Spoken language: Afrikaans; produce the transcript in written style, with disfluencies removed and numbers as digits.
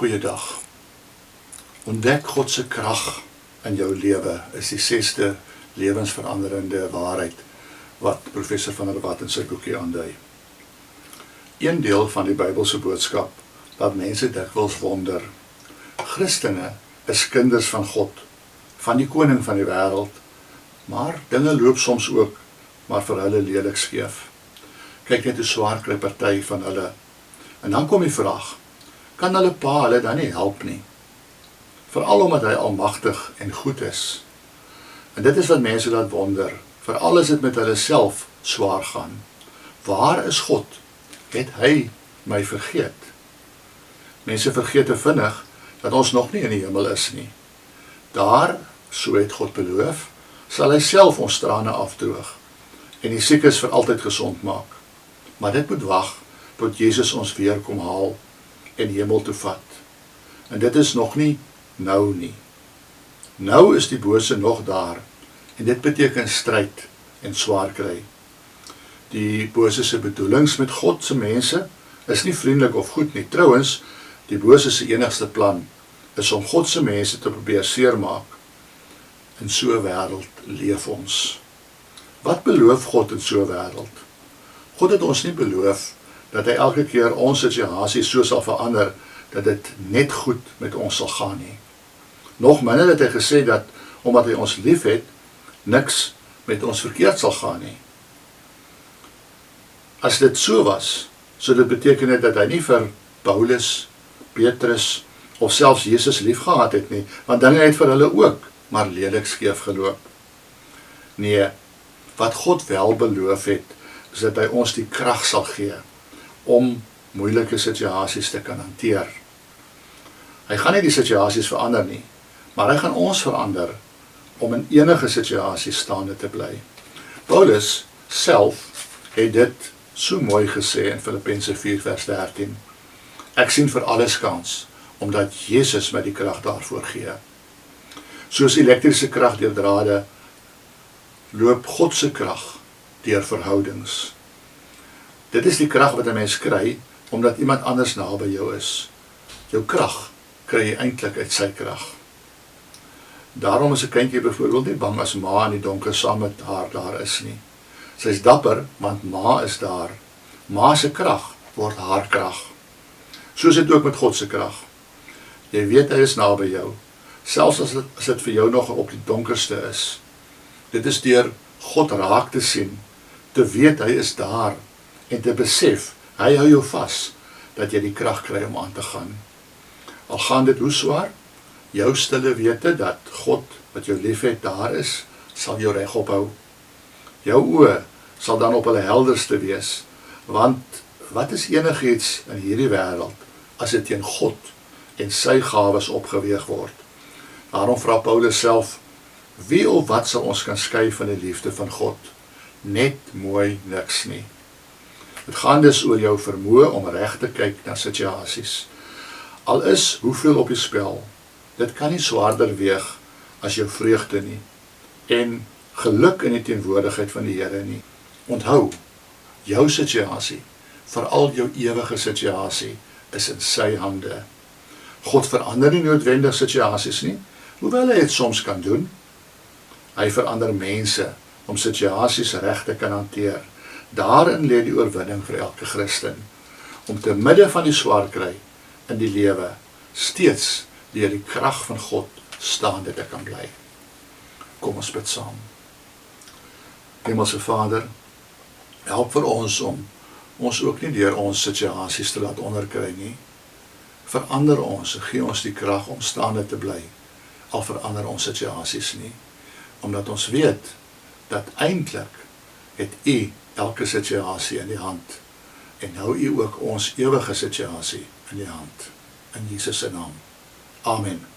Goeiedag. Ontdek God se krag in jou lewe is die 6de lewensveranderende waarheid wat professor van der Walt in sy boekie aandui. Een deel van die Bybelse boodskap dat mense dikwels wonder. Christene is kinders van God, van die koning van die wêreld, maar dinge loop soms ook maar vir hulle lelik skeef. Kyk net hoe swaar kry party van hulle. En dan kom die vraag, kan hulle pa hulle dan nie help nie? Veral omdat hy almagtig en goed is. En dit is wat mense laat wonder, veral as dit met hulle self swaar gaan. Waar is God? Het hy my vergeet? Mense vergeet te vinnig dat ons nog nie in die hemel is nie. Daar, so het God beloof, sal hy self ons trane afdroog en die siekes vir altyd gesond maak. Maar dit moet wag tot Jesus ons weer kom haal en hemel toe vat. En dit is nog nie nou nie. Nou is die bose nog daar en dit beteken stryd en swaar kry. Die bose se bedoelings met God se mense is nie vriendelik of goed nie. Trouwens, die bose se enigste plan is om God se mense te probeer seermaak. In so 'n wêreld leef ons. Wat beloof God in so 'n wêreld? God het ons nie beloof dat hy elke keer ons situasie so sal verander dat dit net goed met ons sal gaan nie. Nog minder het hy gesê dat omdat hy ons lief het, niks met ons verkeerd sal gaan nie. As dit so was, sou dit beteken dat hy nie vir Paulus, Petrus of selfs Jesus lief gehad het nie, want dinge het vir hulle ook maar lelik skeef geloop. Nee, wat God wel beloof het, is dat hy ons die krag sal gee om moeilike situasies te kan hanteer. Hy gaan nie die situasies verander nie, maar hy gaan ons verander om in enige situasie staande te bly. Paulus self het dit so mooi gesê in Filippense 4 vers 13. Ek sien vir alles kans, omdat Jesus my die krag daarvoor gee. Soos elektriese krag deur drade, loop God se krag deur verhoudings. Dit is die krag wat 'n mens kry, omdat iemand anders naby jou is. Jou krag kry jy eintlik uit sy krag. Daarom is 'n kindjie byvoorbeeld nie bang as ma in die donker saam met haar daar is nie. Sy is dapper, want ma is daar. Ma se krag word haar krag. Soos dit ook met God se krag. Jy weet hy is naby jou, selfs as dit vir jou nog op die donkerste is. Dit is deur God raak te sien, te weet hy is daar, en te besef, hy hou jou vas, dat jy die krag kry om aan te gaan. Al gaan dit hoe swaar, jou stille wete dat God, wat jou liefhet daar is, sal jou reg ophou. Jou oë sal dan op hulle helderste wees, want wat is enigiets in hierdie wêreld, as dit teen God en sy gawes opgeweeg word? Daarom vra Paulus self, wie of wat sal ons kan skei van die liefde van God? Net mooi niks nie. Het gaan dus oor jou vermoë om reg te kyk na situasies. Al is hoeveel op die spel, dit kan nie swaarder weeg as jou vreugde nie, en geluk in die teenwoordigheid van die Here nie. Onthou, jou situasie, veral jou ewige situasie, is in sy hande. God verander nie noodwendig situasies nie, hoewel hy het soms kan doen. Hy verander mense om situasies reg te kan hanteer. Daarin lê die oorwinning vir elke Christen, om te midde van die swaar kry in die lewe, steeds deur die krag van God staande te kan bly. Kom ons bid saam. Hemelse Vader, help vir ons om ons ook nie deur ons situasies te laat onderkry nie. Verander ons, gee ons die krag om staande te bly, al verander ons situasies nie, omdat ons weet dat eintlik het U elke situasie in die hand en hou U ook ons ewige situasie in die hand. In Jesus se naam. Amen.